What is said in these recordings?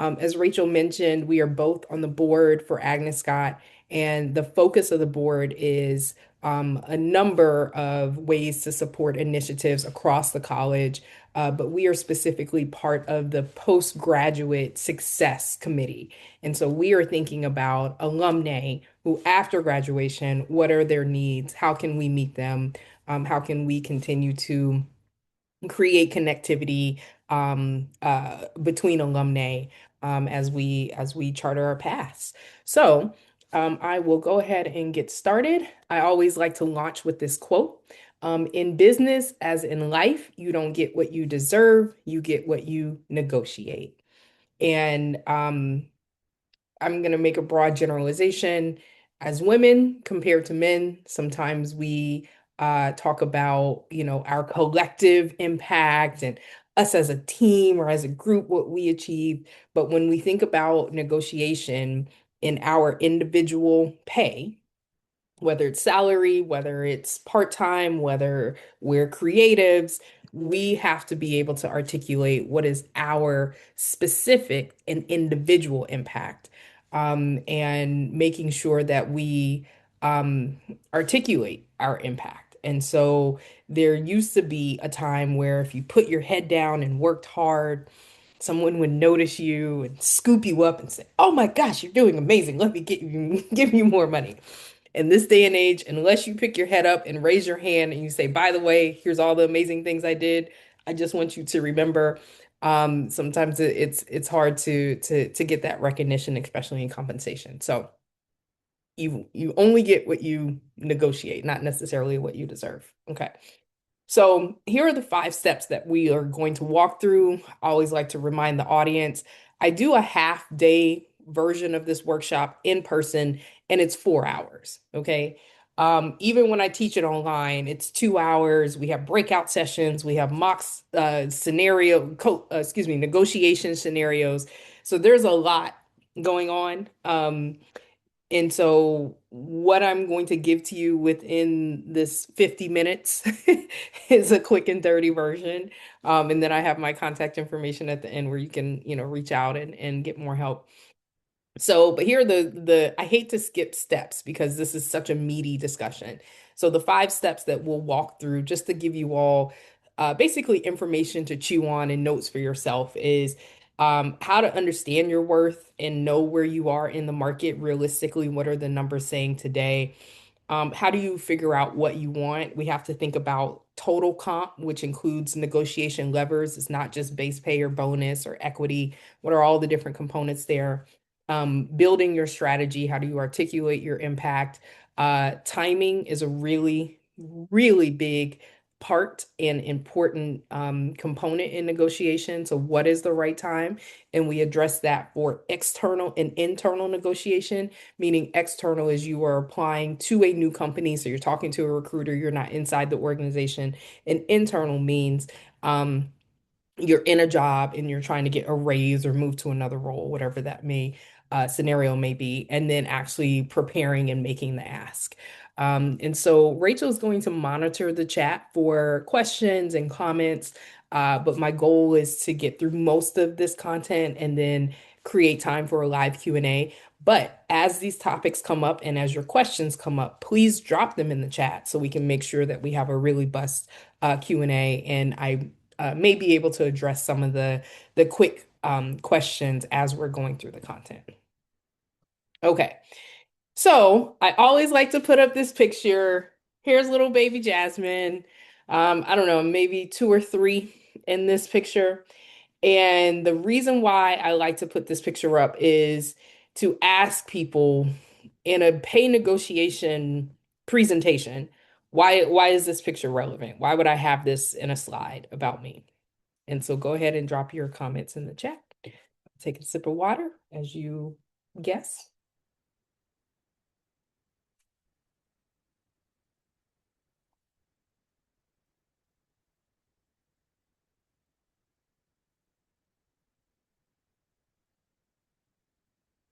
As Rachel mentioned, we are both on the board for Agnes Scott, and the focus of the board is a number of ways to support initiatives across the college, but we are specifically part of the postgraduate success committee. And so we are thinking about alumni who, after graduation, what are their needs? How can we meet them? How can we continue to create connectivity between alumni as we charter our paths. So I will go ahead and get started. I always like to launch with this quote. In business, as in life, you don't get what you deserve, you get what you negotiate. And I'm going to make a broad generalization. As women compared to men, sometimes we talk about, our collective impact and us as a team or as a group, what we achieve. But when we think about negotiation in our individual pay, whether it's salary, whether it's part-time, whether we're creatives, we have to be able to articulate what is our specific and individual impact, and making sure that we um, articulate our impact. And so there used to be a time where if you put your head down and worked hard, someone would notice you and scoop you up and say, "Oh my gosh, you're doing amazing. Let me get you give you more money." In this day and age, unless you pick your head up and raise your hand and you say, "By the way, here's all the amazing things I did. I just want you to remember." Sometimes it's hard to get that recognition, especially in compensation. So you only get what you negotiate, not necessarily what you deserve. Okay. So here are the 5 steps that we are going to walk through. I always like to remind the audience, I do a half day version of this workshop in person, and it's 4 hours. Okay. Even when I teach it online, it's 2 hours. We have breakout sessions, we have mock negotiation scenarios. So there's a lot going on. And so, what I'm going to give to you within this 50 minutes is a quick and dirty version. And then I have my contact information at the end where you can, reach out and get more help. So, but here are the I hate to skip steps because this is such a meaty discussion. So the 5 steps that we'll walk through just to give you all basically information to chew on and notes for yourself is how to understand your worth and know where you are in the market realistically. What are the numbers saying today? How do you figure out what you want? We have to think about total comp, which includes negotiation levers. It's not just base pay or bonus or equity. What are all the different components there? Building your strategy. How do you articulate your impact? Timing is a really, really big part and important component in negotiation. So, what is the right time? And we address that for external and internal negotiation, meaning external is you are applying to a new company. So, you're talking to a recruiter, you're not inside the organization. And internal means, you're in a job and you're trying to get a raise or move to another role, whatever that may scenario may be, and then actually preparing and making the ask. And so Rachel is going to monitor the chat for questions and comments, but my goal is to get through most of this content and then create time for a live Q&A. But as these topics come up and as your questions come up, please drop them in the chat so we can make sure that we have a really bust Q&A. And I may be able to address some of the quick questions as we're going through the content. Okay, so I always like to put up this picture. Here's little baby Jasmine. I don't know, maybe 2 or 3 in this picture. And the reason why I like to put this picture up is to ask people in a pay negotiation presentation, why is this picture relevant? Why would I have this in a slide about me? And so go ahead and drop your comments in the chat. Take a sip of water as you guess.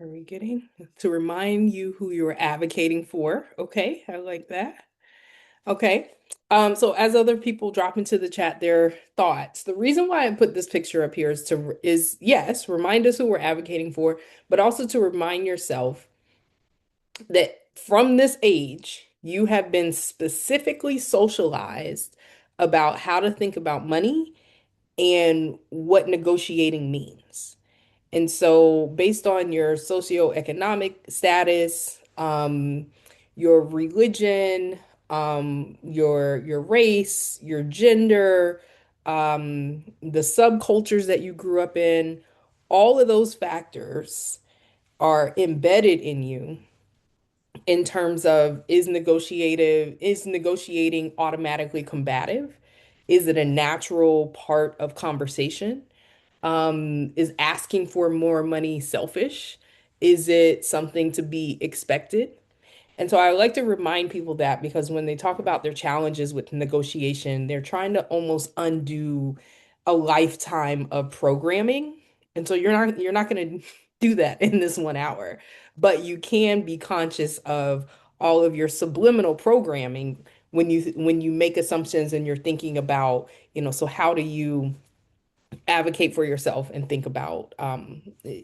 Are we getting to remind you who you're advocating for? Okay, I like that. Okay. So as other people drop into the chat their thoughts, the reason why I put this picture up here is yes, remind us who we're advocating for, but also to remind yourself that from this age, you have been specifically socialized about how to think about money and what negotiating means. And so, based on your socioeconomic status, your religion, your race, your gender, the subcultures that you grew up in, all of those factors are embedded in you in terms of is negotiating automatically combative? Is it a natural part of conversation? Is asking for more money selfish? Is it something to be expected? And so I like to remind people that because when they talk about their challenges with negotiation, they're trying to almost undo a lifetime of programming. And so you're not going to do that in this 1 hour, but you can be conscious of all of your subliminal programming when you make assumptions and you're thinking about, so how do you advocate for yourself and think about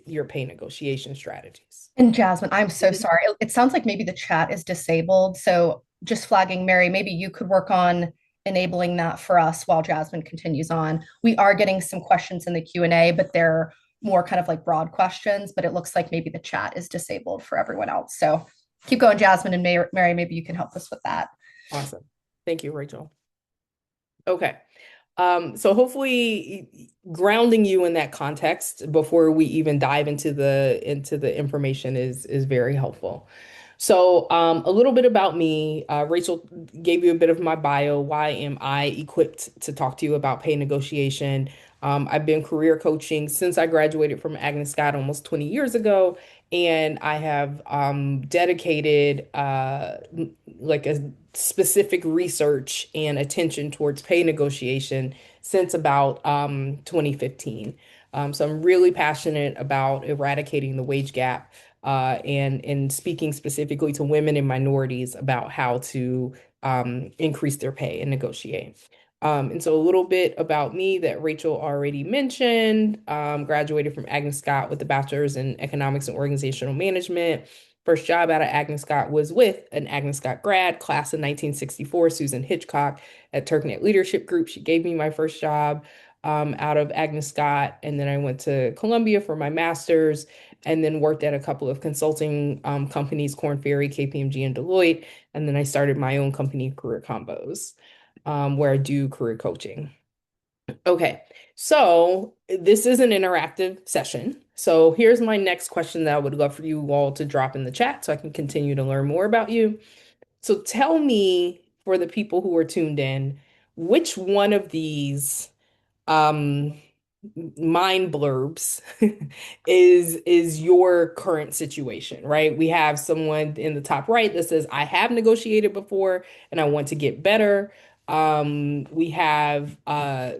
your pay negotiation strategies. And Jasmine, I'm so Mhm. sorry. It sounds like maybe the chat is disabled. So just flagging Mary, maybe you could work on enabling that for us while Jasmine continues on. We are getting some questions in the Q&A, but they're more kind of like broad questions, but it looks like maybe the chat is disabled for everyone else. So keep going, Jasmine and Mary, maybe you can help us with that. Awesome. Thank you, Rachel. Okay. So hopefully grounding you in that context before we even dive into the information is very helpful. So a little bit about me. Rachel gave you a bit of my bio. Why am I equipped to talk to you about pay negotiation? I've been career coaching since I graduated from Agnes Scott almost 20 years ago, and I have dedicated like a specific research and attention towards pay negotiation since about 2015. So I'm really passionate about eradicating the wage gap and speaking specifically to women and minorities about how to increase their pay and negotiate. And so a little bit about me that Rachel already mentioned. Graduated from Agnes Scott with a bachelor's in economics and organizational management. First job out of Agnes Scott was with an Agnes Scott grad, class of 1964, Susan Hitchcock at Turknet Leadership Group. She gave me my first job out of Agnes Scott. And then I went to Columbia for my master's and then worked at a couple of consulting companies, Korn Ferry, KPMG, and Deloitte. And then I started my own company, Career Combos, where I do career coaching. Okay, so this is an interactive session. So here's my next question that I would love for you all to drop in the chat so I can continue to learn more about you. So tell me, for the people who are tuned in, which one of these um mind blurbs is your current situation, right? We have someone in the top right that says, I have negotiated before and I want to get better. We have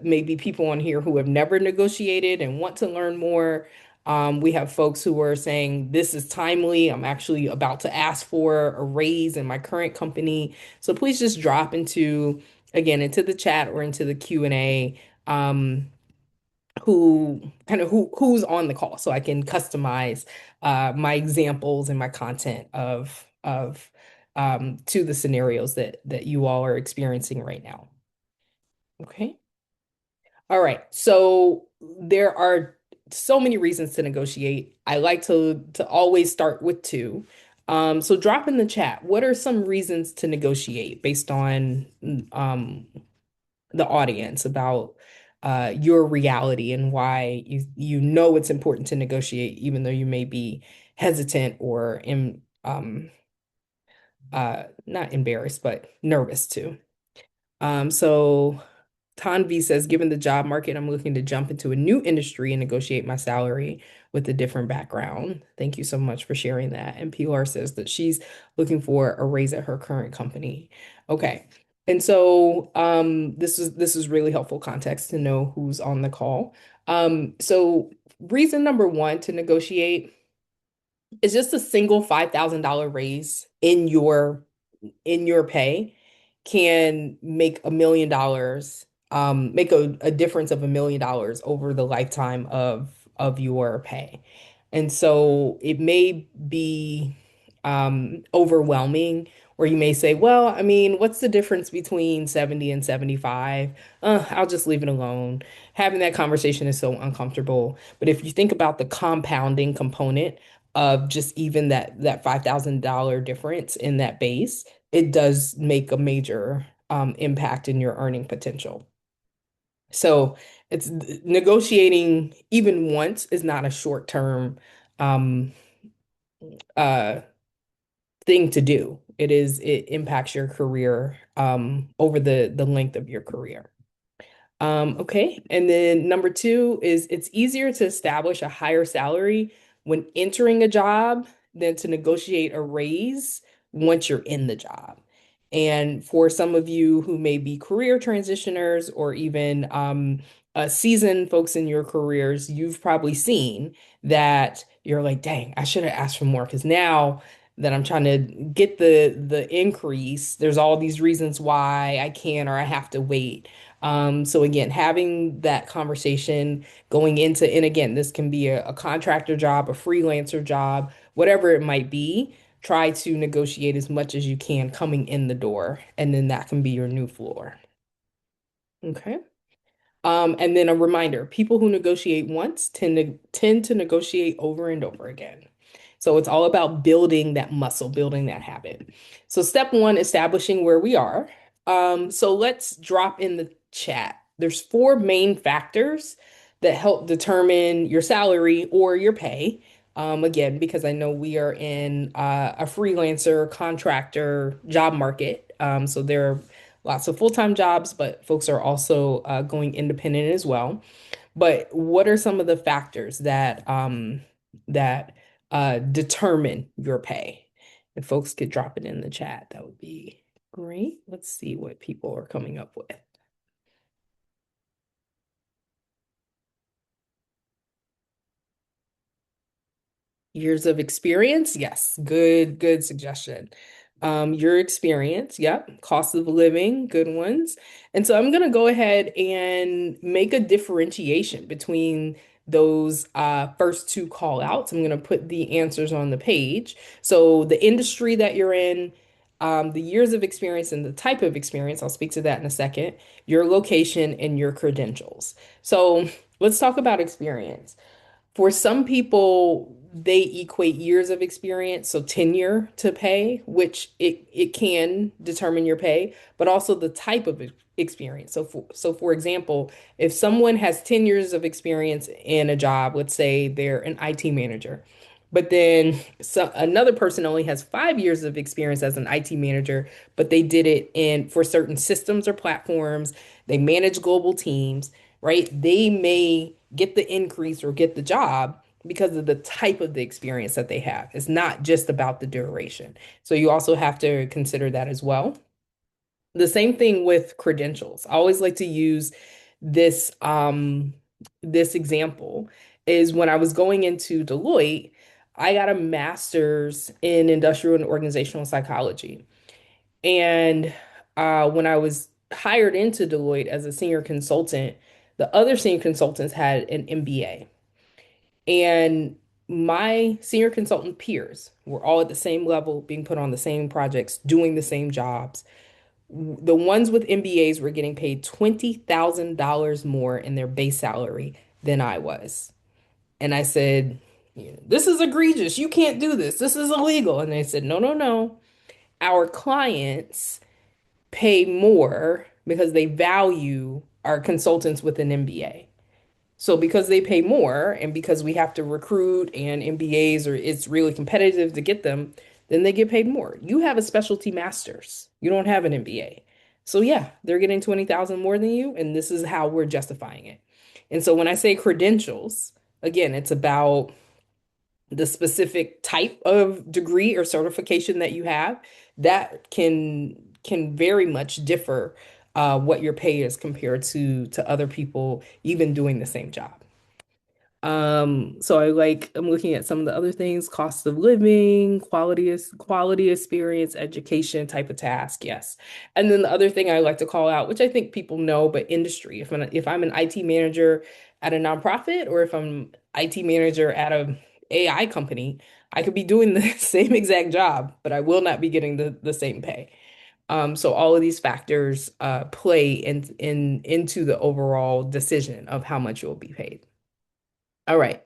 maybe people on here who have never negotiated and want to learn more. We have folks who are saying, this is timely. I'm actually about to ask for a raise in my current company. So please just drop into the chat or into the Q&A. Who's on the call so I can customize my examples and my content of to the scenarios that you all are experiencing right now. Okay. All right. So there are so many reasons to negotiate. I like to always start with two. So drop in the chat. What are some reasons to negotiate based on the audience about your reality and why you know it's important to negotiate, even though you may be hesitant or not embarrassed, but nervous too. So Tanvi says, given the job market, I'm looking to jump into a new industry and negotiate my salary with a different background. Thank you so much for sharing that. And Pilar says that she's looking for a raise at her current company. Okay. And so this is really helpful context to know who's on the call. So reason number one to negotiate is just a single $5,000 raise in your pay can make $1 million, make a difference of $1 million over the lifetime of your pay. And so it may be overwhelming, or you may say, well, I mean, what's the difference between 70 and 75? I'll just leave it alone. Having that conversation is so uncomfortable. But if you think about the compounding component of just even that $5,000 difference in that base, it does make a major impact in your earning potential. So it's negotiating even once is not a short-term um, uh, thing to do. It impacts your career over the length of your career. Okay. And then number two is it's easier to establish a higher salary when entering a job than to negotiate a raise once you're in the job. And for some of you who may be career transitioners or even seasoned folks in your careers, you've probably seen that you're like, dang, I should have asked for more because now that I'm trying to get the increase, there's all these reasons why I can or I have to wait. So again, having that conversation going into, and again, this can be a contractor job, a freelancer job, whatever it might be, try to negotiate as much as you can coming in the door, and then that can be your new floor. Okay. And then a reminder, people who negotiate once tend to negotiate over and over again. So it's all about building that muscle, building that habit. So step one, establishing where we are. So let's drop in the chat. There's four main factors that help determine your salary or your pay. Again, because I know we are in a freelancer contractor job market. So there are lots of full-time jobs, but folks are also going independent as well. But what are some of the factors that determine your pay? If folks could drop it in the chat, that would be great. Let's see what people are coming up with. Years of experience? Yes, good suggestion. Your experience, yep. Cost of living, good ones. And so I'm gonna go ahead and make a differentiation between those first two call outs. I'm gonna put the answers on the page. So the industry that you're in, the years of experience and the type of experience, I'll speak to that in a second, your location and your credentials. So let's talk about experience. For some people, they equate years of experience, so tenure to pay, which it can determine your pay, but also the type of experience. So for example, if someone has 10 years of experience in a job, let's say they're an IT manager, but then another person only has 5 years of experience as an IT manager, but they did it in for certain systems or platforms, they manage global teams, right? They may get the increase or get the job because of the type of the experience that they have. It's not just about the duration. So you also have to consider that as well. The same thing with credentials. I always like to use this example is when I was going into Deloitte, I got a master's in industrial and organizational psychology. And when I was hired into Deloitte as a senior consultant, the other senior consultants had an MBA. And my senior consultant peers were all at the same level, being put on the same projects, doing the same jobs. The ones with MBAs were getting paid $20,000 more in their base salary than I was. And I said, this is egregious. You can't do this. This is illegal. And they said, no, no, no. Our clients pay more because they value our consultants with an MBA. So because they pay more and because we have to recruit and MBAs or it's really competitive to get them, then they get paid more. You have a specialty master's. You don't have an MBA. So yeah, they're getting 20,000 more than you and this is how we're justifying it. And so when I say credentials, again, it's about the specific type of degree or certification that you have that can very much differ what your pay is compared to other people even doing the same job. So I'm looking at some of the other things, cost of living, quality experience, education type of task, yes. And then the other thing I like to call out, which I think people know, but industry. If I'm an IT manager at a nonprofit or if I'm IT manager at a AI company, I could be doing the same exact job, but I will not be getting the same pay. So all of these factors play into the overall decision of how much you'll be paid. All right.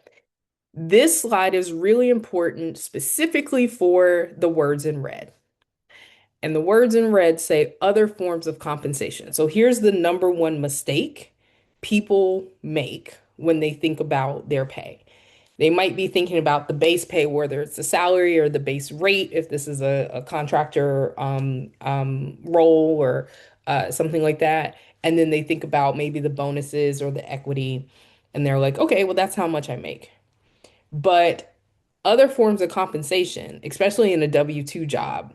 This slide is really important specifically for the words in red. And the words in red say other forms of compensation. So here's the number one mistake people make when they think about their pay. They might be thinking about the base pay, whether it's the salary or the base rate, if this is a contractor role or something like that. And then they think about maybe the bonuses or the equity. And they're like, okay, well, that's how much I make. But other forms of compensation, especially in a W-2 job,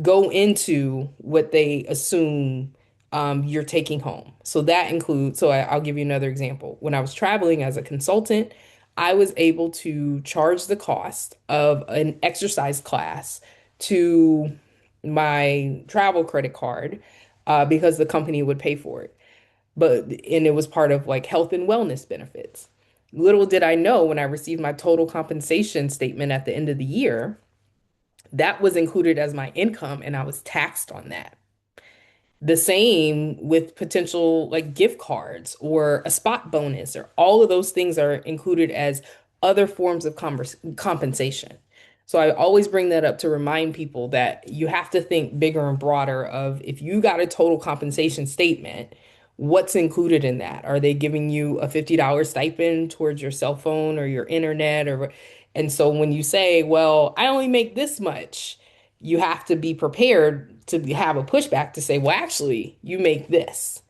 go into what they assume you're taking home. So that includes, I'll give you another example. When I was traveling as a consultant, I was able to charge the cost of an exercise class to my travel credit card because the company would pay for it. And it was part of like health and wellness benefits. Little did I know when I received my total compensation statement at the end of the year, that was included as my income and I was taxed on that. The same with potential like gift cards or a spot bonus, or all of those things are included as other forms of compensation. So I always bring that up to remind people that you have to think bigger and broader of if you got a total compensation statement, what's included in that? Are they giving you a $50 stipend towards your cell phone or your internet or and so when you say, well, I only make this much, you have to be prepared to have a pushback to say, well, actually, you make this.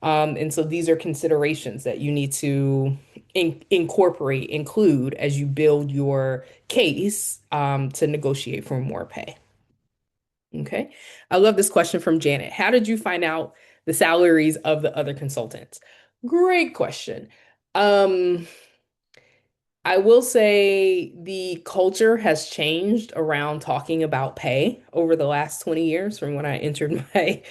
And so these are considerations that you need to include as you build your case to negotiate for more pay. Okay. I love this question from Janet. How did you find out the salaries of the other consultants? Great question. Um, I will say the culture has changed around talking about pay over the last 20 years from when I entered my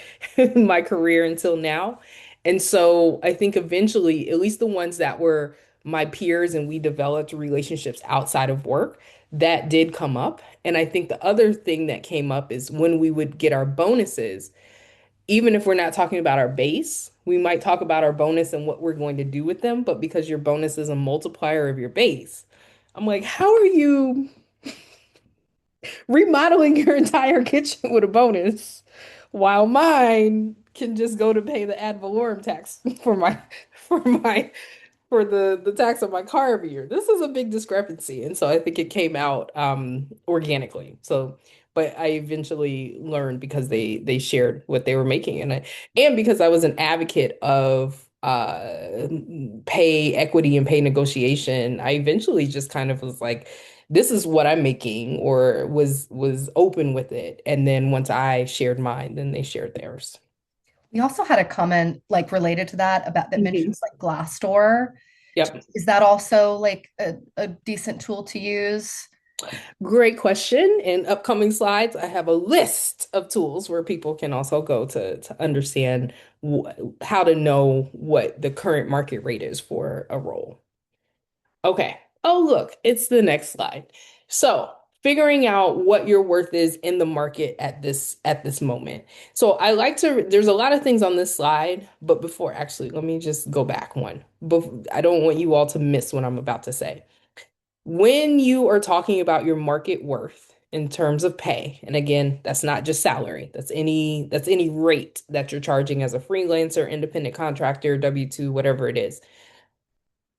my career until now. And so I think eventually, at least the ones that were my peers and we developed relationships outside of work, that did come up. And I think the other thing that came up is when we would get our bonuses, even if we're not talking about our base, we might talk about our bonus and what we're going to do with them. But because your bonus is a multiplier of your base, I'm like, how are you remodeling your entire kitchen with a bonus while mine can just go to pay the ad valorem tax for my for the tax on my car every year. This is a big discrepancy. And so I think it came out organically. So but I eventually learned because they shared what they were making and because I was an advocate of pay equity and pay negotiation, I eventually just kind of was like, this is what I'm making, or was open with it. And then once I shared mine, then they shared theirs. We also had a comment like related to that about that Mhm. mentions like Glassdoor. Yep. Is that also like a decent tool to use? Great question. In upcoming slides, I have a list of tools where people can also go to understand how to know what the current market rate is for a role. Okay. Oh, look, it's the next slide. So, figuring out what your worth is in the market at this moment. So, there's a lot of things on this slide, but before actually, let me just go back one. I don't want you all to miss what I'm about to say. When you are talking about your market worth in terms of pay, and again, that's not just salary, that's any rate that you're charging as a freelancer, independent contractor, W-2, whatever it is.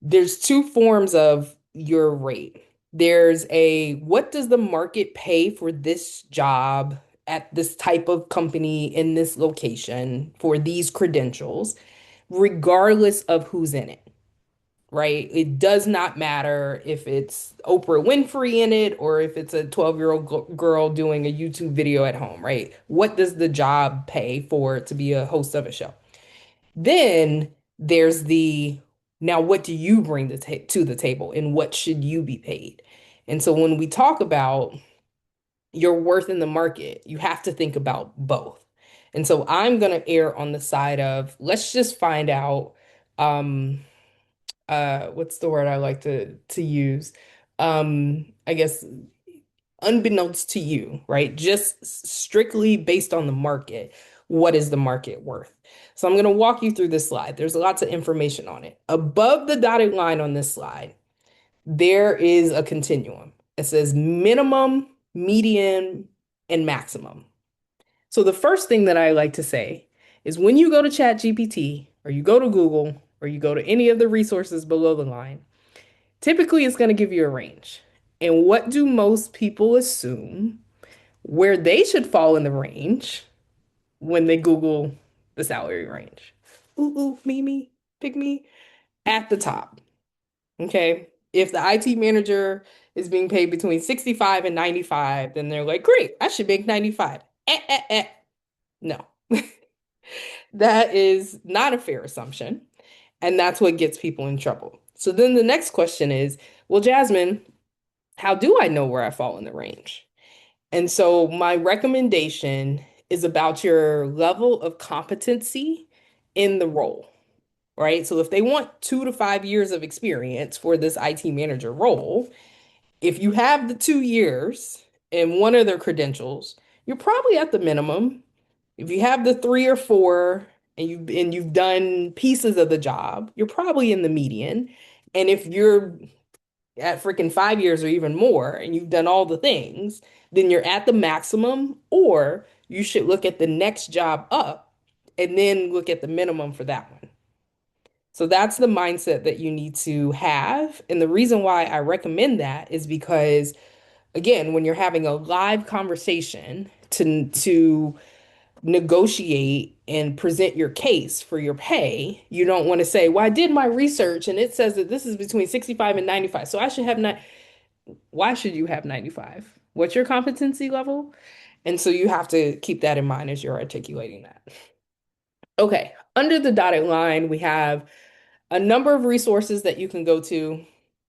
There's two forms of your rate. There's a what does the market pay for this job at this type of company in this location for these credentials, regardless of who's in it, right? It does not matter if it's Oprah Winfrey in it or if it's a 12-year-old girl doing a YouTube video at home, right? What does the job pay for to be a host of a show? Then there's the Now, what do you bring to the table and what should you be paid? And so when we talk about your worth in the market, you have to think about both. And so I'm going to err on the side of let's just find out um what's the word I like to use? I guess unbeknownst to you, right? Just strictly based on the market. What is the market worth? So I'm going to walk you through this slide. There's lots of information on it. Above the dotted line on this slide, there is a continuum. It says minimum, median, and maximum. So the first thing that I like to say is when you go to ChatGPT or you go to Google or you go to any of the resources below the line, typically it's going to give you a range. And what do most people assume where they should fall in the range when they Google the salary range? Ooh, ooh, me, pick me at the top. Okay. If the IT manager is being paid between 65 and 95, then they're like, great, I should make 95. No, that is not a fair assumption. And that's what gets people in trouble. So then the next question is, well, Jasmine, how do I know where I fall in the range? And so my recommendation is about your level of competency in the role, right? So if they want 2 to 5 years of experience for this IT manager role, if you have the 2 years in one of their credentials, you're probably at the minimum. If you have the 3 or 4 and you've done pieces of the job, you're probably in the median. And if you're at freaking 5 years or even more and you've done all the things, then you're at the maximum, or you should look at the next job up and then look at the minimum for that one. So that's the mindset that you need to have. And the reason why I recommend that is because, again, when you're having a live conversation to negotiate and present your case for your pay, you don't want to say, well, I did my research and it says that this is between 65 and 95. So I should have not. Why should you have 95? What's your competency level? And so you have to keep that in mind as you're articulating that. Okay, under the dotted line, we have a number of resources that you can go to.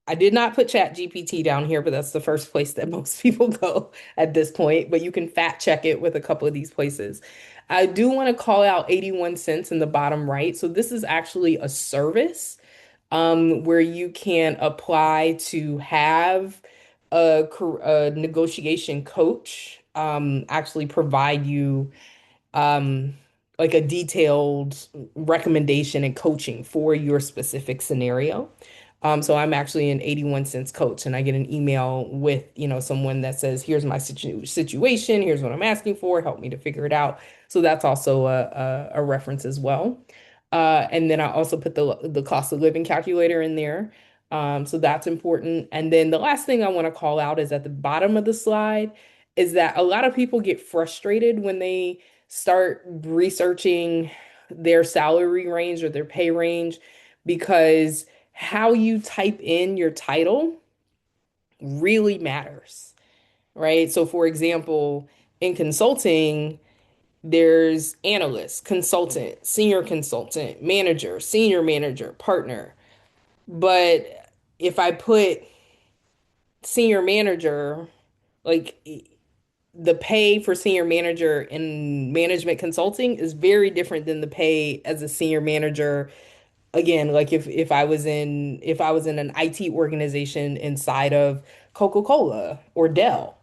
I did not put Chat GPT down here, but that's the first place that most people go at this point. But you can fact check it with a couple of these places. I do want to call out 81 cents in the bottom right. So this is actually a service where you can apply to have a negotiation coach actually provide you um, like a detailed recommendation and coaching for your specific scenario. So I'm actually an 81 cents coach and I get an email with, someone that says, here's my situation, here's what I'm asking for, help me to figure it out. So that's also a reference as well. And then I also put the cost of living calculator in there. So that's important. And then the last thing I want to call out is at the bottom of the slide is that a lot of people get frustrated when they start researching their salary range or their pay range because how you type in your title really matters, right? So, for example, in consulting, there's analyst, consultant, senior manager, partner. But if I put senior manager, like the pay for senior manager in management consulting is very different than the pay as a senior manager. Again, like if I was in an IT organization inside of Coca-Cola or Dell.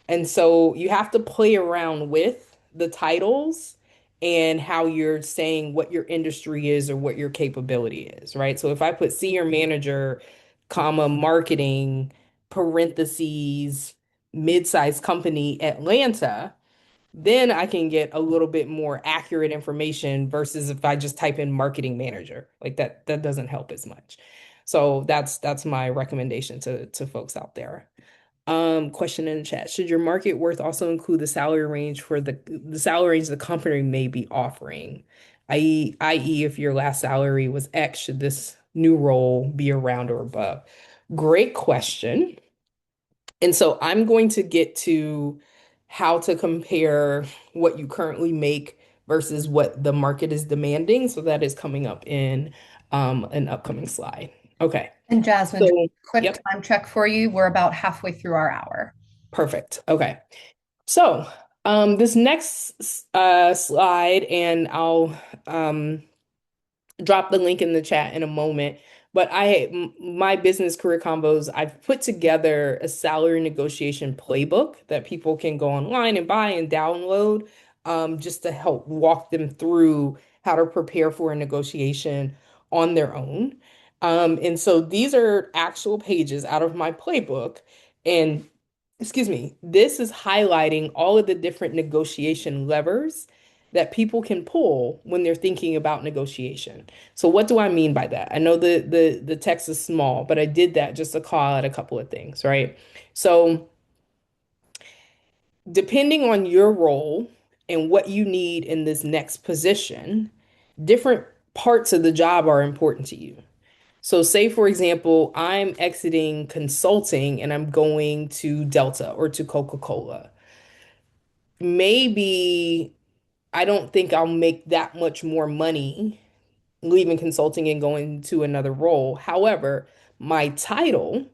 And so you have to play around with the titles and how you're saying what your industry is or what your capability is, right? So if I put senior manager, comma, marketing, parentheses, mid-sized company, Atlanta, then I can get a little bit more accurate information versus if I just type in marketing manager. Like that doesn't help as much. So that's my recommendation to folks out there. Question in the chat. Should your market worth also include the salary range for the salary range the company may be offering? I.e., if your last salary was X, should this new role be around or above? Great question. And so I'm going to get to how to compare what you currently make versus what the market is demanding. So that is coming up in an upcoming slide. Okay. And Jasmine, just So, a quick yep, time check for you. We're about halfway through our hour. perfect. Okay. So, this next slide, and I'll um, drop the link in the chat in a moment. But my business career combos, I've put together a salary negotiation playbook that people can go online and buy and download, just to help walk them through how to prepare for a negotiation on their own. And so these are actual pages out of my playbook. And excuse me, this is highlighting all of the different negotiation levers that people can pull when they're thinking about negotiation. So what do I mean by that? I know the text is small, but I did that just to call out a couple of things, right? So depending on your role and what you need in this next position, different parts of the job are important to you. So say for example, I'm exiting consulting and I'm going to Delta or to Coca-Cola. Maybe I don't think I'll make that much more money leaving consulting and going to another role. However, my title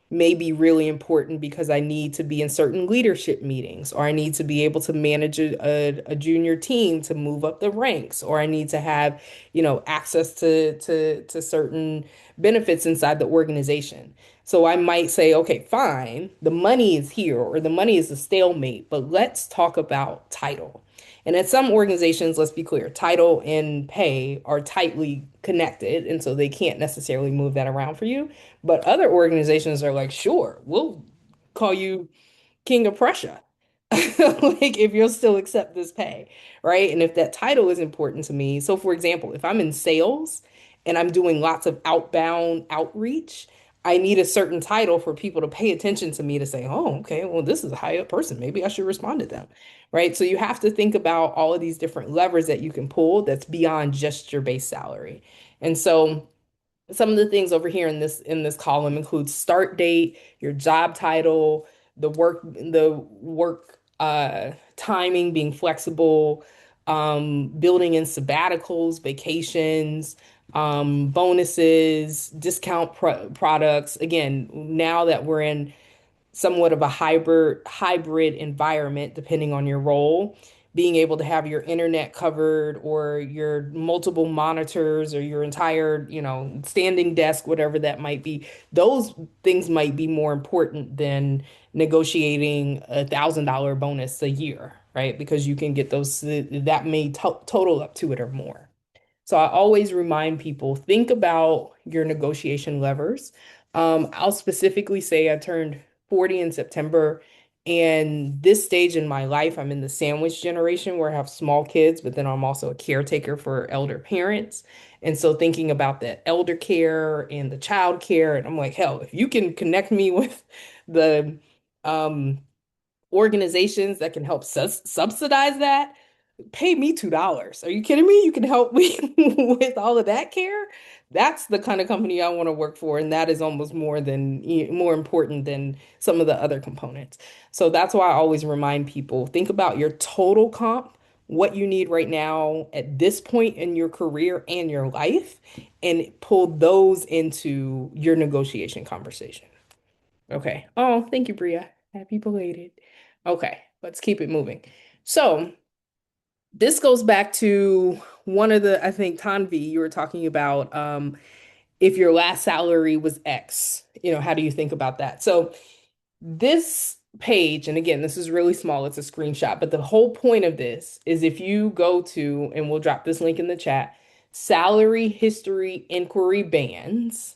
may be really important because I need to be in certain leadership meetings, or I need to be able to manage a junior team to move up the ranks, or I need to have, access to certain benefits inside the organization. So I might say, okay, fine, the money is here, or the money is a stalemate, but let's talk about title. And at some organizations, let's be clear, title and pay are tightly connected, and so they can't necessarily move that around for you. But other organizations are like, sure, we'll call you King of Prussia. Like if you'll still accept this pay, right? And if that title is important to me. So for example, if I'm in sales and I'm doing lots of outbound outreach, I need a certain title for people to pay attention to me to say, oh, okay, well, this is a high up person. Maybe I should respond to them, right? So you have to think about all of these different levers that you can pull that's beyond just your base salary. And so some of the things over here in this column include start date, your job title, the work timing being flexible, building in sabbaticals, vacations, bonuses, discount products. Again, now that we're in somewhat of a hybrid environment depending on your role, being able to have your internet covered or your multiple monitors or your entire, standing desk, whatever that might be, those things might be more important than negotiating $1,000 bonus a year, right? Because you can get those that may total up to it or more. So I always remind people, think about your negotiation levers. I'll specifically say I turned 40 in September, and this stage in my life, I'm in the sandwich generation where I have small kids, but then I'm also a caretaker for elder parents. And so thinking about that elder care and the child care, and I'm like, hell, if you can connect me with the um, organizations that can help subsidize that, pay me $2. Are you kidding me? You can help me with all of that care? That's the kind of company I want to work for, and that is almost more important than some of the other components. So that's why I always remind people, think about your total comp, what you need right now at this point in your career and your life, and pull those into your negotiation conversation. Okay. Oh, thank you, Bria. Happy belated. Okay, let's keep it moving. So, this goes back to one of I think Tanvi, you were talking about if your last salary was X, how do you think about that? So this page, and again, this is really small, it's a screenshot, but the whole point of this is if you go to, and we'll drop this link in the chat, salary history inquiry bands,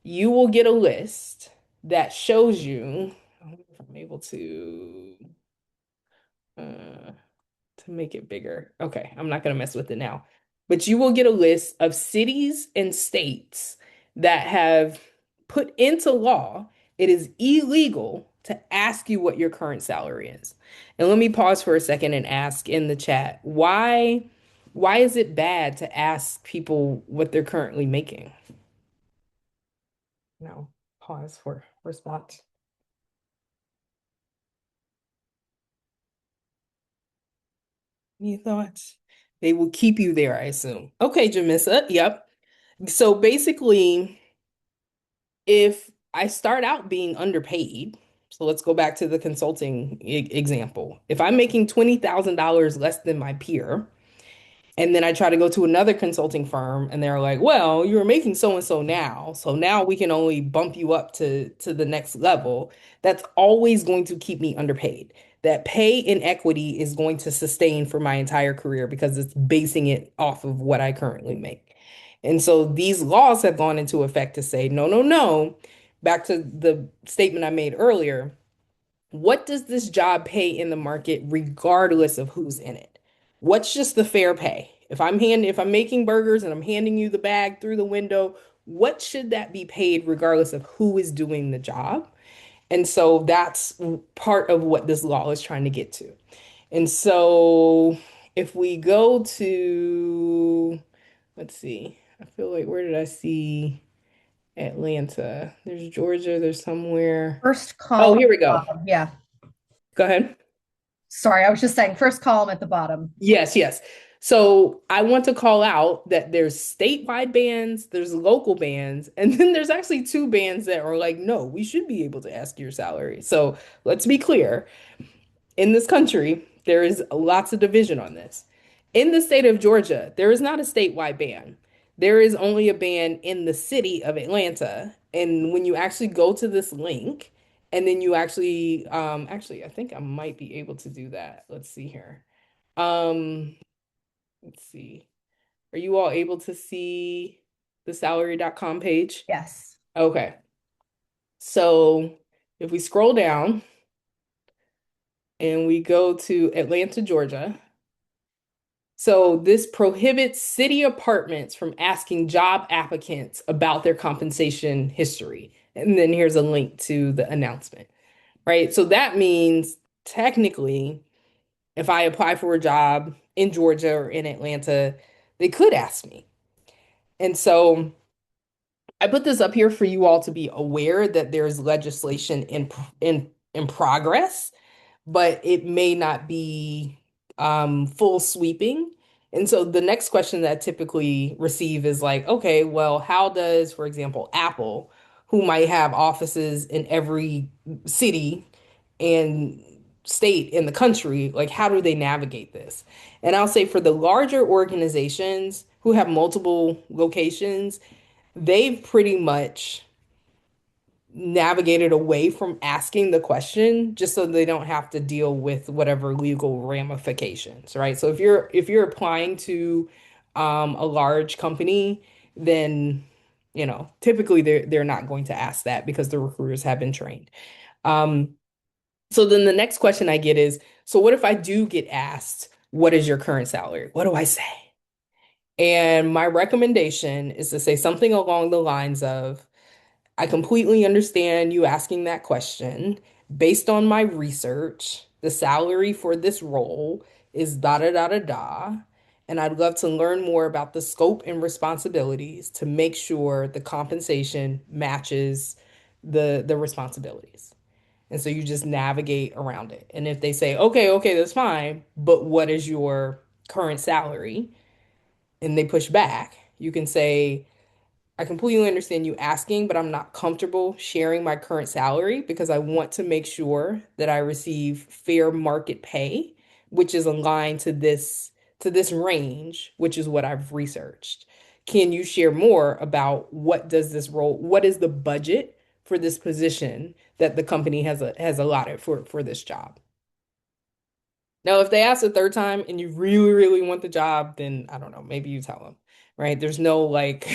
you will get a list that shows you, I don't know if I'm able uh, to make it bigger. Okay, I'm not going to mess with it now. But you will get a list of cities and states that have put into law it is illegal to ask you what your current salary is. And let me pause for a second and ask in the chat, why is it bad to ask people what they're currently making? No, pause for response. Any thoughts? They will keep you there, I assume. Okay, Jamissa. Yep. So basically, if I start out being underpaid, so let's go back to the consulting example. If I'm making $20,000 less than my peer, and then I try to go to another consulting firm and they're like, well, you're making so and so now. So now we can only bump you up to the next level. That's always going to keep me underpaid. That pay inequity is going to sustain for my entire career because it's basing it off of what I currently make. And so these laws have gone into effect to say, no, no, no. Back to the statement I made earlier, what does this job pay in the market regardless of who's in it? What's just the fair pay? If I'm making burgers and I'm handing you the bag through the window, what should that be paid regardless of who is doing the job? And so that's part of what this law is trying to get to. And so if we go to, let's see, I feel like where did I see Atlanta? There's Georgia, there's somewhere. First Oh, column, here we go. yeah. Go ahead. Sorry, I was just saying first column at the bottom. Yes, yes. So I want to call out that there's statewide bans, there's local bans, and then there's actually two bans that are like, no, we should be able to ask your salary. So let's be clear. In this country, there is lots of division on this. In the state of Georgia, there is not a statewide ban. There is only a ban in the city of Atlanta. And when you actually go to this link, and then you actually, I think I might be able to do that. Let's see here. Um, let's see. Are you all able to see the salary.com page? Yes. Okay. So if we scroll down and we go to Atlanta, Georgia, so this prohibits city apartments from asking job applicants about their compensation history. And then here's a link to the announcement, right? So that means technically, if I apply for a job in Georgia or in Atlanta, they could ask me. And so I put this up here for you all to be aware that there's legislation in progress, but it may not be full sweeping. And so the next question that I typically receive is like, okay, well, how does, for example, Apple, who might have offices in every city and state in the country, like how do they navigate this? And I'll say for the larger organizations who have multiple locations, they've pretty much navigated away from asking the question just so they don't have to deal with whatever legal ramifications, right? So if you're applying to a large company, then typically they're not going to ask that because the recruiters have been trained. Um, so then the next question I get is, so what if I do get asked, what is your current salary? What do I say? And my recommendation is to say something along the lines of, I completely understand you asking that question. Based on my research, the salary for this role is da da da da da. And I'd love to learn more about the scope and responsibilities to make sure the compensation matches the responsibilities. And so you just navigate around it. And if they say, okay, okay, that's fine, but what is your current salary? And they push back, you can say, I completely understand you asking, but I'm not comfortable sharing my current salary because I want to make sure that I receive fair market pay, which is aligned to this range, which is what I've researched. Can you share more about what is the budget for this position that the company has allotted for this job? Now, if they ask a third time and you really, really want the job, then I don't know, maybe you tell them, right? There's no like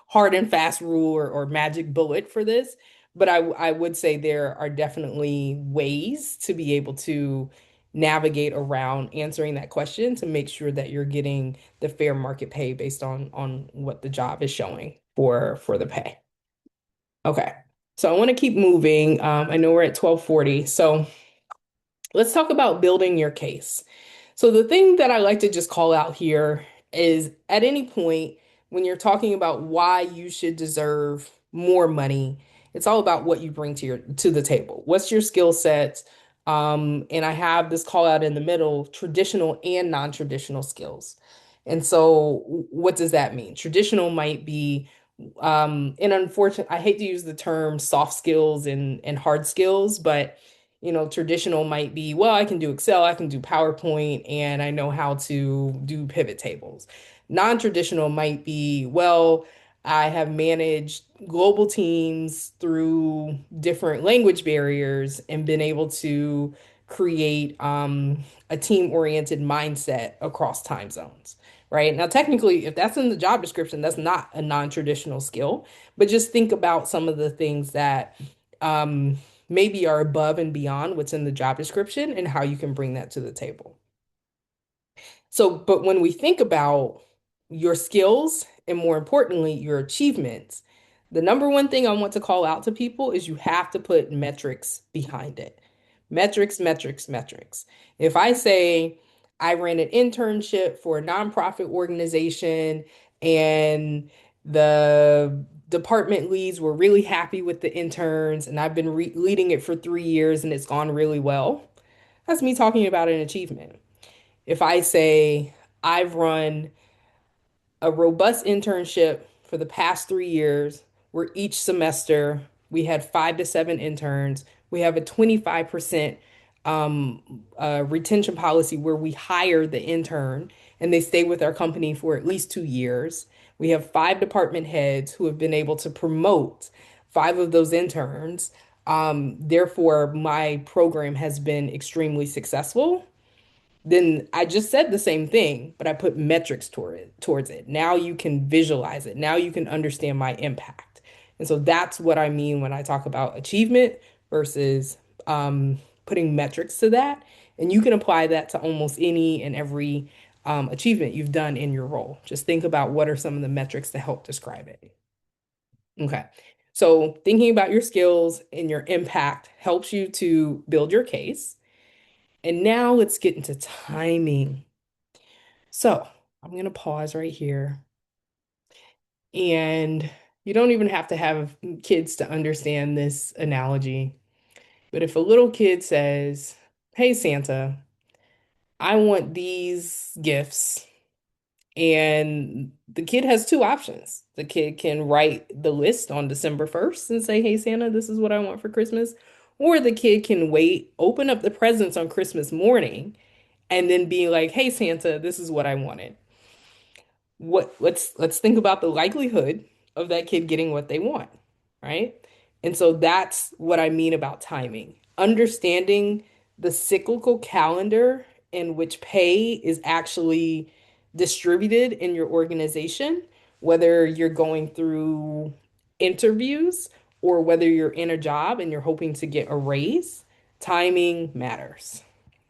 hard and fast rule or magic bullet for this. But I would say there are definitely ways to be able to navigate around answering that question to make sure that you're getting the fair market pay based on what the job is showing for the pay. Okay. So I want to keep moving. I know we're at 12:40. So let's talk about building your case. So the thing that I like to just call out here is at any point when you're talking about why you should deserve more money, it's all about what you bring to the table. What's your skill set? And I have this call out in the middle, traditional and non-traditional skills. And so, what does that mean? Traditional might be, and unfortunately, I hate to use the term soft skills and hard skills, but traditional might be, well, I can do Excel, I can do PowerPoint, and I know how to do pivot tables. Non-traditional might be, well, I have managed global teams through different language barriers and been able to create a team-oriented mindset across time zones, right? Now, technically, if that's in the job description, that's not a non-traditional skill, but just think about some of the things that um, maybe are above and beyond what's in the job description and how you can bring that to the table. So, but when we think about your skills and more importantly, your achievements, the number one thing I want to call out to people is you have to put metrics behind it. Metrics, metrics, metrics. If I say I ran an internship for a nonprofit organization and the department leads were really happy with the interns and I've been leading it for 3 years and it's gone really well, that's me talking about an achievement. If I say I've run a robust internship for the past 3 years, where each semester we had 5 to 7 interns, we have a 25% retention policy where we hire the intern and they stay with our company for at least 2 years. We have 5 department heads who have been able to promote 5 of those interns. Therefore, my program has been extremely successful. Then I just said the same thing, but I put metrics towards it. Now you can visualize it. Now you can understand my impact. And so that's what I mean when I talk about achievement versus putting metrics to that. And you can apply that to almost any and every achievement you've done in your role. Just think about what are some of the metrics to help describe it. Okay. So thinking about your skills and your impact helps you to build your case. And now let's get into timing. So I'm going to pause right here. And you don't even have to have kids to understand this analogy. But if a little kid says, "Hey, Santa, I want these gifts," and the kid has two options. The kid can write the list on December 1st and say, "Hey, Santa, this is what I want for Christmas." Or the kid can wait, open up the presents on Christmas morning, and then be like, "Hey, Santa, this is what I wanted." Let's think about the likelihood of that kid getting what they want, right? And so that's what I mean about timing. Understanding the cyclical calendar in which pay is actually distributed in your organization, whether you're going through interviews or whether you're in a job and you're hoping to get a raise, timing matters.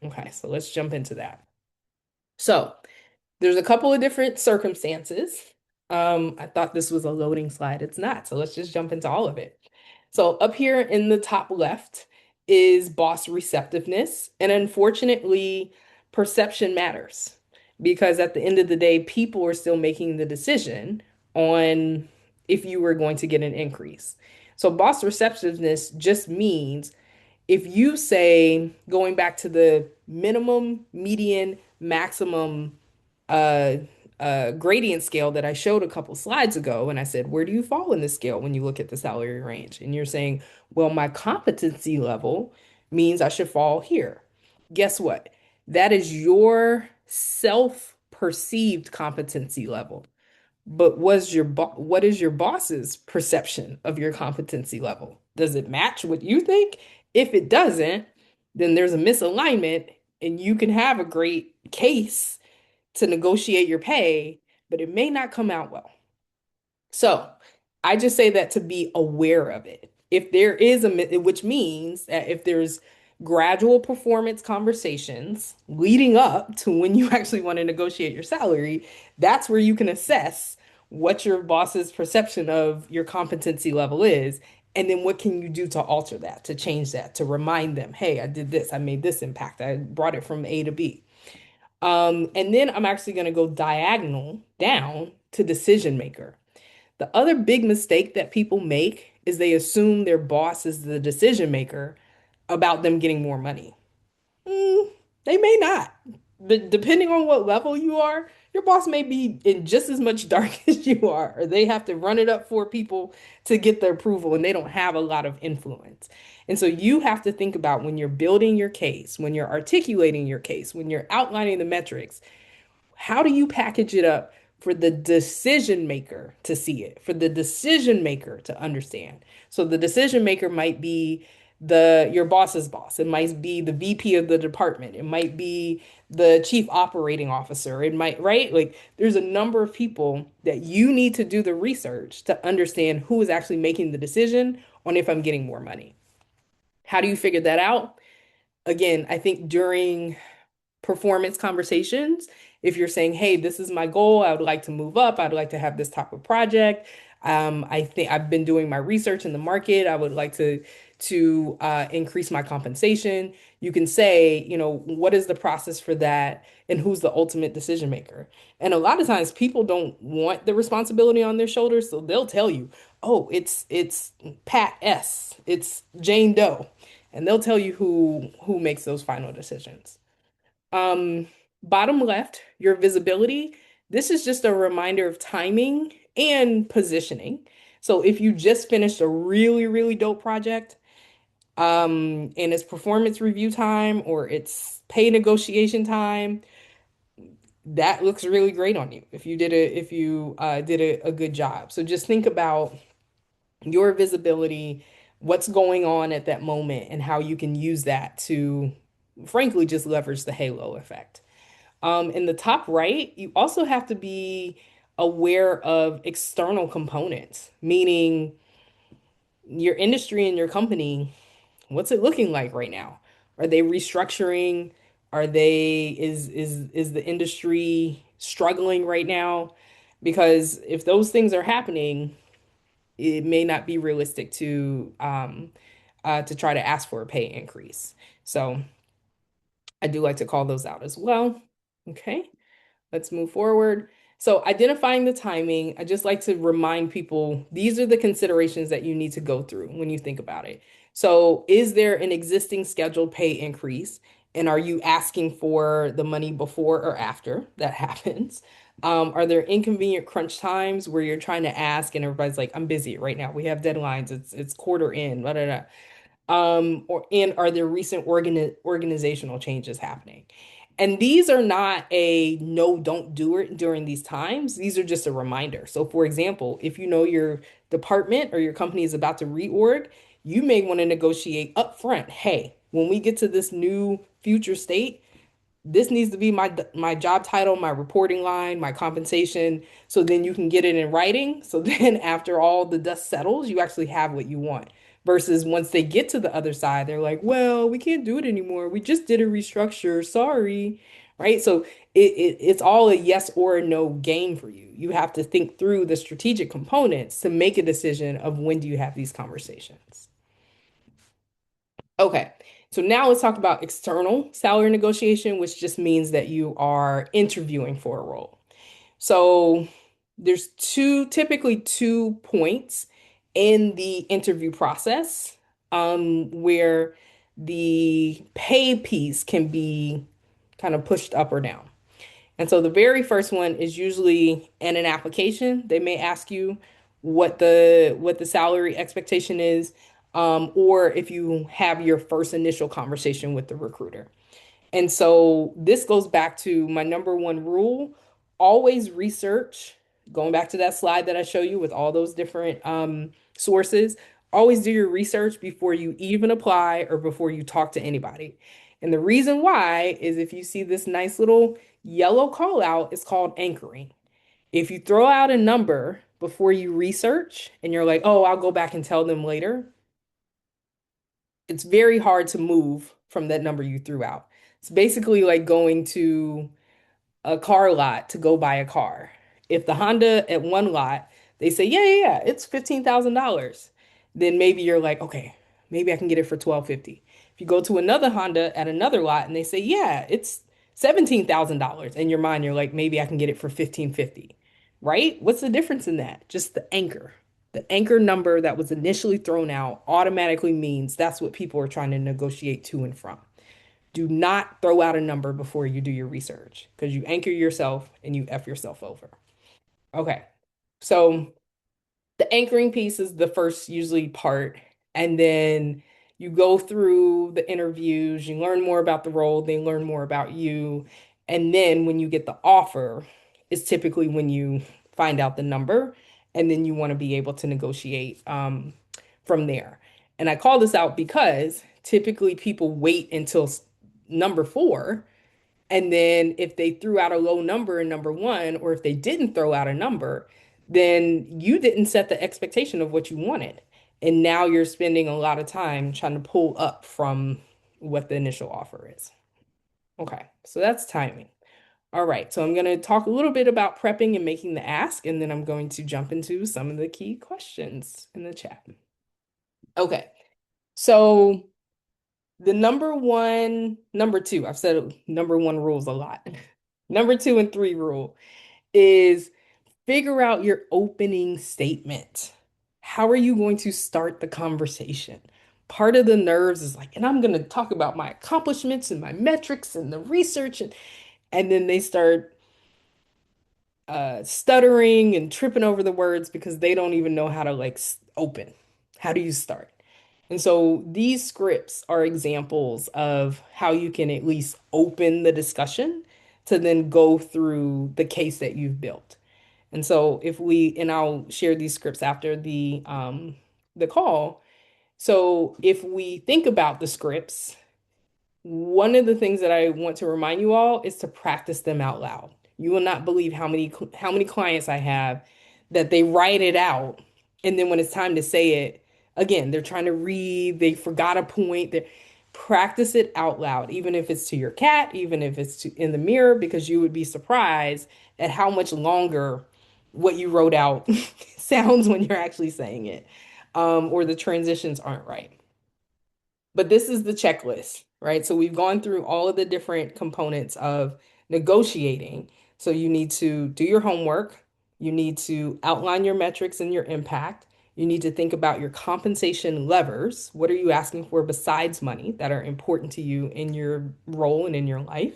Okay, so let's jump into that. So, there's a couple of different circumstances. I thought this was a loading slide. It's not. So let's just jump into all of it. So up here in the top left is boss receptiveness. And unfortunately, perception matters because at the end of the day, people are still making the decision on if you were going to get an increase. So boss receptiveness just means if you say, going back to the minimum, median, maximum uh, gradient scale that I showed a couple slides ago, and I said, where do you fall in the scale when you look at the salary range? And you're saying, well, my competency level means I should fall here. Guess what? That is your self-perceived competency level. But what is your boss's perception of your competency level? Does it match what you think? If it doesn't, then there's a misalignment and you can have a great case to negotiate your pay, but it may not come out well. So I just say that to be aware of it. If there is which means that if there's gradual performance conversations leading up to when you actually want to negotiate your salary, that's where you can assess what your boss's perception of your competency level is. And then what can you do to alter that, to change that, to remind them, hey, I did this, I made this impact, I brought it from A to B. And then I'm actually going to go diagonal down to decision maker. The other big mistake that people make is they assume their boss is the decision maker about them getting more money. Mm, they may not, but depending on what level you are, your boss may be in just as much dark as you are, or they have to run it up for people to get the approval and they don't have a lot of influence. And so you have to think about when you're building your case, when you're articulating your case, when you're outlining the metrics, how do you package it up for the decision maker to see it, for the decision maker to understand? So the decision maker might be your boss's boss. It might be the VP of the department. It might be the chief operating officer. It might, right? Like there's a number of people that you need to do the research to understand who is actually making the decision on if I'm getting more money. How do you figure that out? Again, I think during performance conversations. If you're saying, hey, this is my goal, I would like to move up, I'd like to have this type of project. I think I've been doing my research in the market. I would like to increase my compensation. You can say, what is the process for that, and who's the ultimate decision maker? And a lot of times, people don't want the responsibility on their shoulders, so they'll tell you, oh, it's Pat S, it's Jane Doe, and they'll tell you who makes those final decisions. Um, Bottom left, your visibility. This is just a reminder of timing and positioning. So if you just finished a really, really dope project, and it's performance review time or it's pay negotiation time, that looks really great on you if you did a good job. So just think about your visibility, what's going on at that moment, and how you can use that to, frankly, just leverage the halo effect. In the top right, you also have to be aware of external components, meaning your industry and your company, what's it looking like right now? Are they restructuring? Is the industry struggling right now? Because if those things are happening, it may not be realistic to try to ask for a pay increase. So I do like to call those out as well. Okay. Let's move forward. So, identifying the timing, I just like to remind people these are the considerations that you need to go through when you think about it. So, is there an existing scheduled pay increase? And are you asking for the money before or after that happens? Are there inconvenient crunch times where you're trying to ask and everybody's like, I'm busy right now. We have deadlines. It's quarter in, blah, blah, blah. And are there recent organizational changes happening? And these are not a no, don't do it during these times. These are just a reminder. So, for example, if you know your department or your company is about to reorg, you may want to negotiate upfront. Hey, when we get to this new future state, this needs to be my job title, my reporting line, my compensation, so then you can get it in writing. So then after all the dust settles, you actually have what you want. Versus once they get to the other side, they're like, well, we can't do it anymore. We just did a restructure. Sorry. Right? So it's all a yes or a no game for you. You have to think through the strategic components to make a decision of when do you have these conversations. Okay, so now let's talk about external salary negotiation, which just means that you are interviewing for a role. So there's typically 2 points in the interview process, where the pay piece can be kind of pushed up or down. And so the very first one is usually in an application. They may ask you what the salary expectation is, or if you have your first initial conversation with the recruiter. And so this goes back to my number one rule, always research. Going back to that slide that I show you with all those different sources, always do your research before you even apply or before you talk to anybody. And the reason why is if you see this nice little yellow call out, it's called anchoring. If you throw out a number before you research and you're like, oh, I'll go back and tell them later, it's very hard to move from that number you threw out. It's basically like going to a car lot to go buy a car. If the Honda at one lot, they say, yeah, yeah, yeah, it's $15,000, then maybe you're like, okay, maybe I can get it for 1250. If you go to another Honda at another lot and they say, yeah, it's $17,000, in your mind, you're like, maybe I can get it for 1550, right? What's the difference in that? Just the anchor. The anchor number that was initially thrown out automatically means that's what people are trying to negotiate to and from. Do not throw out a number before you do your research because you anchor yourself and you F yourself over. Okay. So the anchoring piece is the first usually part. And then you go through the interviews, you learn more about the role, they learn more about you. And then when you get the offer, is typically when you find out the number, and then you want to be able to negotiate from there. And I call this out because typically people wait until number four, and then if they threw out a low number in number one, or if they didn't throw out a number, then you didn't set the expectation of what you wanted. And now you're spending a lot of time trying to pull up from what the initial offer is. Okay, so that's timing. All right, so I'm going to talk a little bit about prepping and making the ask, and then I'm going to jump into some of the key questions in the chat. Okay, so the number two, I've said number one rules a lot. Number two and three rule is figure out your opening statement. How are you going to start the conversation? Part of the nerves is like, and I'm going to talk about my accomplishments and my metrics and the research, and then they start stuttering and tripping over the words because they don't even know how to like open. How do you start? And so these scripts are examples of how you can at least open the discussion to then go through the case that you've built. And so if we, and I'll share these scripts after the call. So if we think about the scripts, one of the things that I want to remind you all is to practice them out loud. You will not believe how many clients I have that they write it out, and then when it's time to say it, again, they're trying to read, they forgot a point. They practice it out loud, even if it's to your cat, even if it's in the mirror, because you would be surprised at how much longer what you wrote out sounds when you're actually saying it, or the transitions aren't right. But this is the checklist, right? So we've gone through all of the different components of negotiating. So you need to do your homework. You need to outline your metrics and your impact. You need to think about your compensation levers. What are you asking for besides money that are important to you in your role and in your life?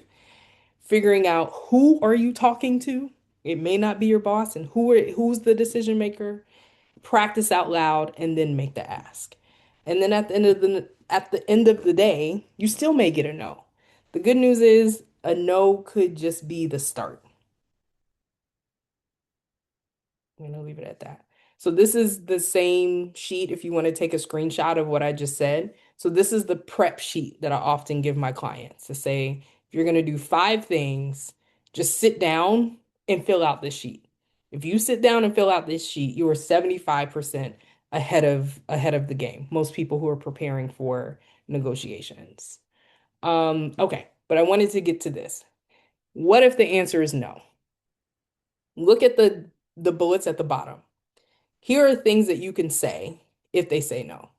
Figuring out who are you talking to? It may not be your boss, and who's the decision maker? Practice out loud, and then make the ask. And then at the end of the day, you still may get a no. The good news is a no could just be the start. I'm gonna leave it at that. So this is the same sheet if you want to take a screenshot of what I just said. So this is the prep sheet that I often give my clients to say, if you're gonna do five things, just sit down and fill out this sheet. If you sit down and fill out this sheet, you are 75% ahead of the game. Most people who are preparing for negotiations. Okay, but I wanted to get to this. What if the answer is no? Look at the bullets at the bottom. Here are things that you can say if they say no.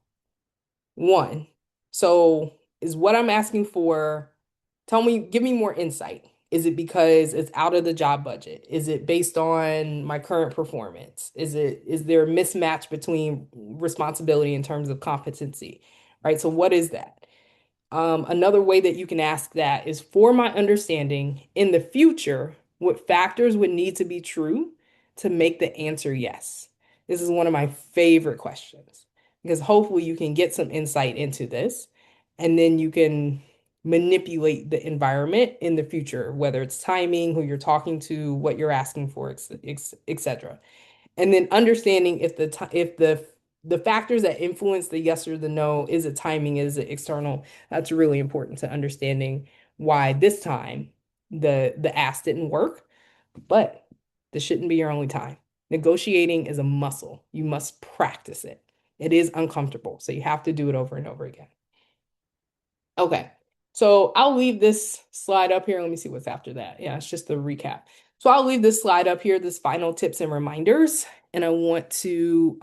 One, so is what I'm asking for, give me more insight. Is it because it's out of the job budget? Is it based on my current performance? Is there a mismatch between responsibility in terms of competency? Right? So what is that? Another way that you can ask that is for my understanding in the future, what factors would need to be true to make the answer yes? This is one of my favorite questions because hopefully you can get some insight into this and then you can manipulate the environment in the future, whether it's timing, who you're talking to, what you're asking for, etc. And then understanding if the factors that influence the yes or the no, is it timing, is it external? That's really important to understanding why this time the ask didn't work, but this shouldn't be your only time. Negotiating is a muscle. You must practice it. It is uncomfortable, so you have to do it over and over again. Okay. So I'll leave this slide up here. Let me see what's after that. Yeah, it's just the recap. So I'll leave this slide up here, this final tips and reminders. And I want to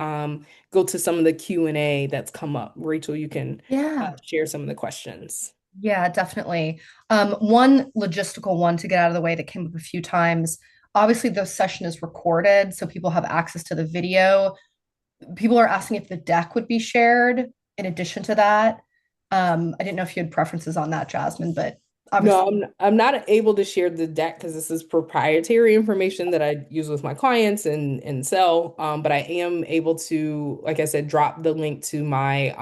go to some of the Q&A that's come up. Rachel, you can Yeah. share some of the questions. Yeah, definitely. One logistical one to get out of the way that came up a few times. Obviously, the session is recorded, so people have access to the video. People are asking if the deck would be shared in addition to that. I didn't know if you had preferences on that, Jasmine, but obviously No, I'm not able to share the deck because this is proprietary information that I use with my clients and sell. But I am able to, like I said, drop the link to my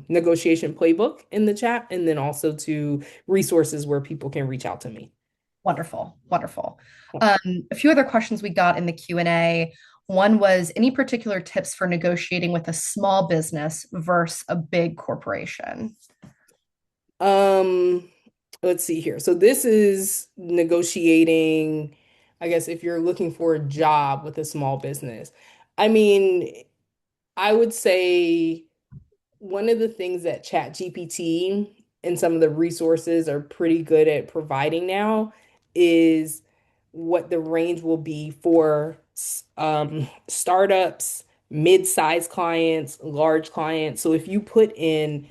negotiation playbook in the chat, and then also to resources where people can reach out to me. wonderful, wonderful. A few other questions we got in the Q&A. One was any particular tips for negotiating with a small business versus a big corporation? Um, let's see here. So this is negotiating, I guess, if you're looking for a job with a small business. I mean, I would say one of the things that ChatGPT and some of the resources are pretty good at providing now is what the range will be for startups, mid-sized clients, large clients. So if you put in,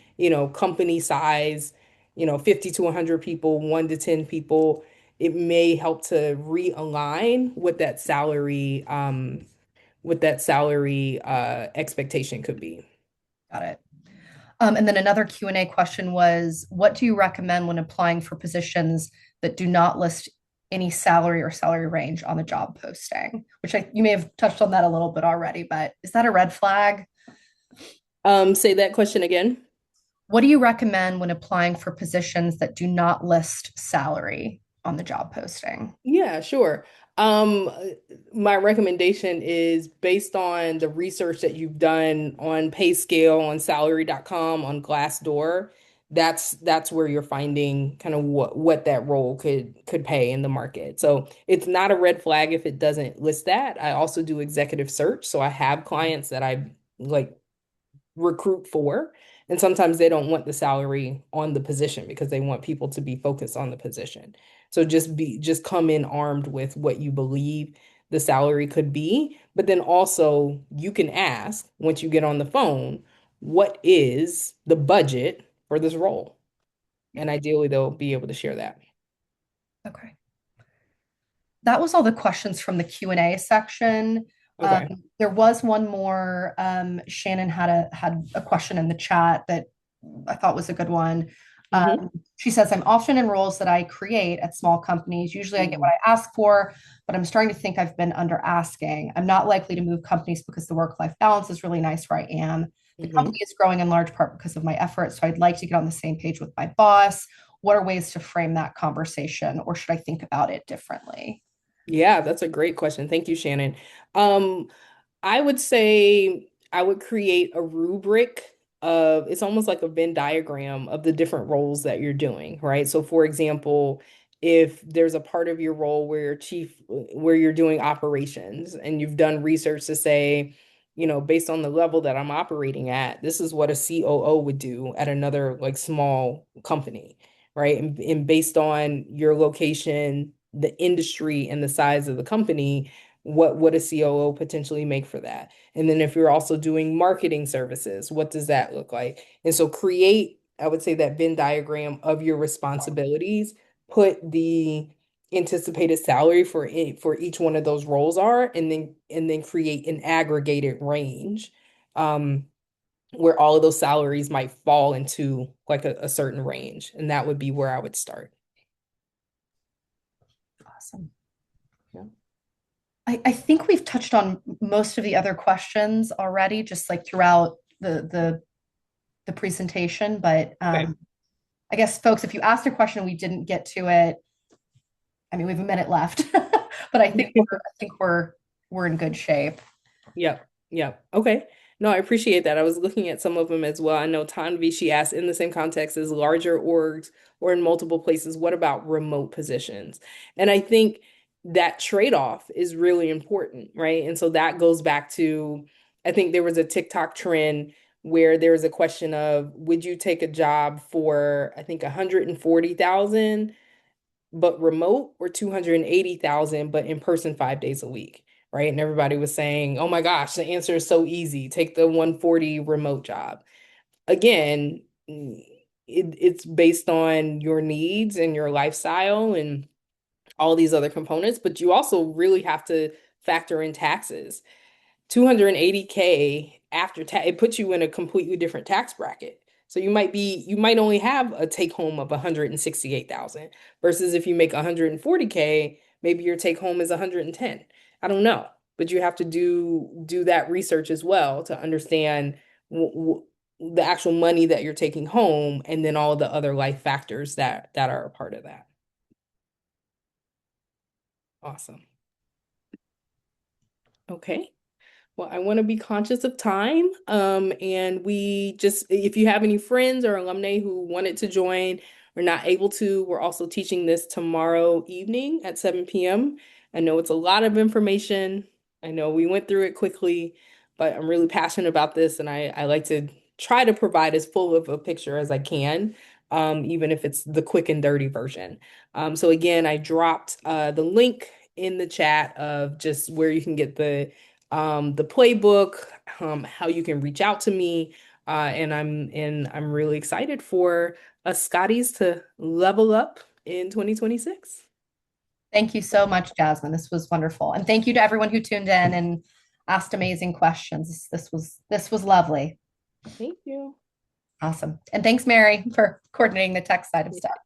company size, 50 to 100 people, 1 to 10 people, it may help to realign what that salary expectation could be. Got it. And then another Q&A question was, what do you recommend when applying for positions that do not list any salary or salary range on the job posting? You may have touched on that a little bit already, but is that a red flag? Say that question again. What do you recommend when applying for positions that do not list salary on the job posting? Yeah, sure. Um, my recommendation is based on the research that you've done on PayScale, on salary.com, on Glassdoor. That's where you're finding kind of what that role could pay in the market. So it's not a red flag if it doesn't list that. I also do executive search, so I have clients that I like recruit for. And sometimes they don't want the salary on the position because they want people to be focused on the position. So just come in armed with what you believe the salary could be, but then also you can ask once you get on the phone, what is the budget for this role? Yeah. And ideally they'll be able to share that. Okay. That was all the questions from the Q&A section. Um, Okay. there was one more. Shannon had a question in the chat that I thought was a good one. Mm-hmm. She says, I'm often in roles that I create at small companies. Usually I get what Mm-hmm. I ask for, but I'm starting to think I've been under asking. I'm not likely to move companies because the work-life balance is really nice where I am. The Mm-hmm. company is growing in large part because of my efforts. So I'd like to get on the same page with my boss. What are ways to frame that conversation, or should I think about it differently? Yeah, that's a great question. Thank you, Shannon. Um, I would say I would create a rubric of it's almost like a Venn diagram of the different roles that you're doing, right? So for example, if there's a part of your role where you're doing operations and you've done research to say, based on the level that I'm operating at, this is what a COO would do at another like small company, right? And based on your location, the industry and the size of the company, what would a COO potentially make for that? And then if you're also doing marketing services, what does that look like? And so create, I would say, that Venn diagram of your responsibilities, put the anticipated salary for each one of those roles are, and then create an aggregated range where all of those salaries might fall into like a certain range. And that would be where I would start. Awesome. Yeah. I think we've touched on most of the other questions already, just like throughout the presentation. But Okay. I guess, folks, if you asked a question and we didn't get to it, I mean, we have a minute left, but I think we're in good shape. Yep. Yep. Okay. No, I appreciate that. I was looking at some of them as well. I know Tanvi, she asked in the same context as larger orgs or in multiple places, what about remote positions? And I think that trade-off is really important, right? And so that goes back to, I think there was a TikTok trend where there was a question of, would you take a job for, I think, 140,000 but remote, or 280,000 but in person 5 days a week, right? And everybody was saying, "Oh my gosh, the answer is so easy. Take the 140 remote job." Again, it's based on your needs and your lifestyle and all these other components, but you also really have to factor in taxes. 280K after tax, it puts you in a completely different tax bracket. So you might only have a take home of 168,000 versus if you make 140K, maybe your take home is 110. I don't know, but you have to do that research as well to understand the actual money that you're taking home and then all the other life factors that are a part of that. Awesome. Okay. Well, I want to be conscious of time. And we just, if you have any friends or alumni who wanted to join or not able to, we're also teaching this tomorrow evening at 7 p.m. I know it's a lot of information. I know we went through it quickly, but I'm really passionate about this and I like to try to provide as full of a picture as I can, even if it's the quick and dirty version. So again, I dropped the link in the chat of just where you can get the playbook, how you can reach out to me, and I'm really excited for us Scotties to level up in 2026. Thank you so much, Jasmine. This was wonderful. And thank you to everyone who tuned in and asked amazing questions. This was lovely. Thank you. Awesome. And thanks, Mary, for coordinating the tech side of stuff.